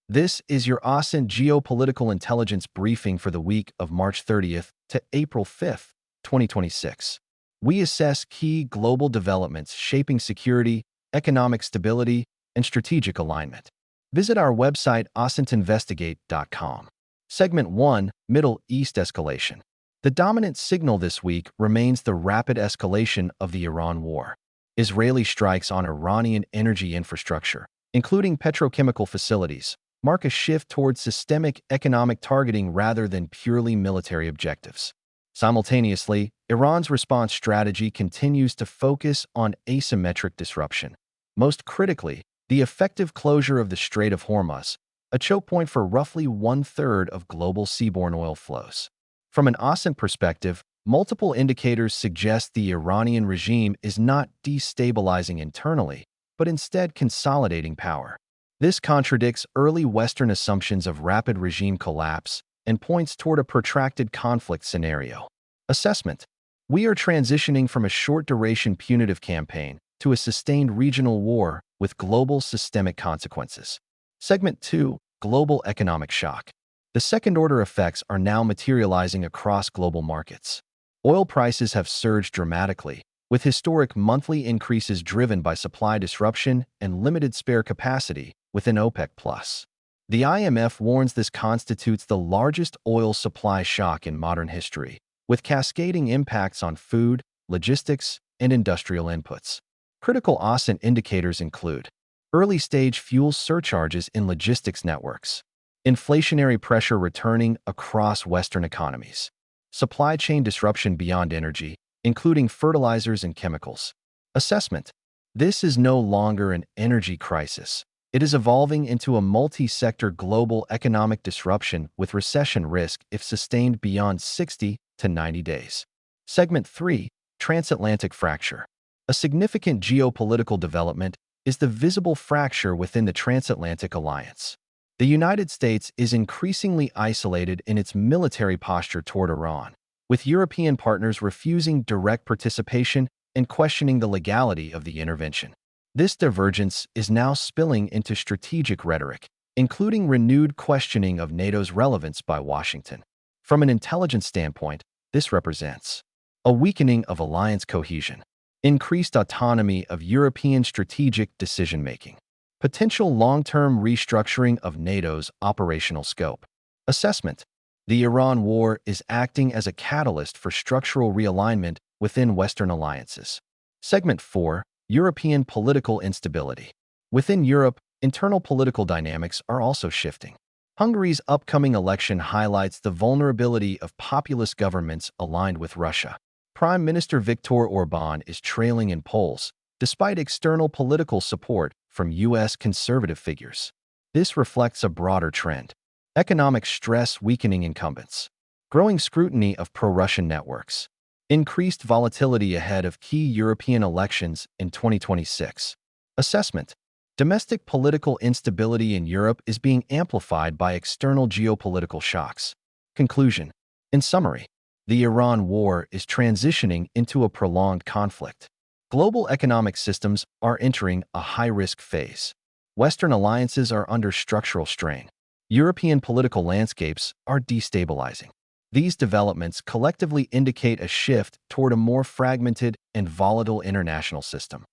This is your OSINT Geopolitical Intelligence Briefing for the week of March 30th to April 5th, 2026. We assess key global developments shaping security, economic stability, and strategic alignment. Visit our website osintinvestigate.com. Segment 1, Middle East Escalation. The dominant signal this week remains the rapid escalation of the Iran war. Israeli strikes on Iranian energy infrastructure, including petrochemical facilities, mark a shift towards systemic economic targeting rather than purely military objectives. Simultaneously, Iran's response strategy continues to focus on asymmetric disruption. Most critically, the effective closure of the Strait of Hormuz, a choke point for roughly one-third of global seaborne oil flows. From an OSINT perspective, multiple indicators suggest the Iranian regime is not destabilizing internally, but instead consolidating power. This contradicts early Western assumptions of rapid regime collapse and points toward a protracted conflict scenario. Assessment: we are transitioning from a short-duration punitive campaign to a sustained regional war with global systemic consequences. Segment 2, Global Economic Shock. The second-order effects are now materializing across global markets. Oil prices have surged dramatically, with historic monthly increases driven by supply disruption and limited spare capacity within OPEC+. The IMF warns this constitutes the largest oil supply shock in modern history, with cascading impacts on food, logistics, and industrial inputs. Critical OSINT indicators include early-stage fuel surcharges in logistics networks, inflationary pressure returning across Western economies, supply chain disruption beyond energy, including fertilizers and chemicals. Assessment: this is no longer an energy crisis. It is evolving into a multi-sector global economic disruption with recession risk if sustained beyond 60 to 90 days. Segment 3, Transatlantic Fracture. A significant geopolitical development is the visible fracture within the Transatlantic Alliance. The United States is increasingly isolated in its military posture toward Iran, with European partners refusing direct participation and questioning the legality of the intervention. This divergence is now spilling into strategic rhetoric, including renewed questioning of NATO's relevance by Washington. From an intelligence standpoint, this represents a weakening of alliance cohesion, increased autonomy of European strategic decision-making, potential long-term restructuring of NATO's operational scope. Assessment: the Iran war is acting as a catalyst for structural realignment within Western alliances. Segment 4, European Political Instability. Within Europe, internal political dynamics are also shifting. Hungary's upcoming election highlights the vulnerability of populist governments aligned with Russia. Prime Minister Viktor Orbán is trailing in polls, despite external political support from U.S. conservative figures. This reflects a broader trend: economic stress weakening incumbents, growing scrutiny of pro-Russian networks, increased volatility ahead of key European elections in 2026. Assessment: domestic political instability in Europe is being amplified by external geopolitical shocks. Conclusion: in summary, the Iran war is transitioning into a prolonged conflict. Global economic systems are entering a high-risk phase. Western alliances are under structural strain. European political landscapes are destabilizing. These developments collectively indicate a shift toward a more fragmented and volatile international system.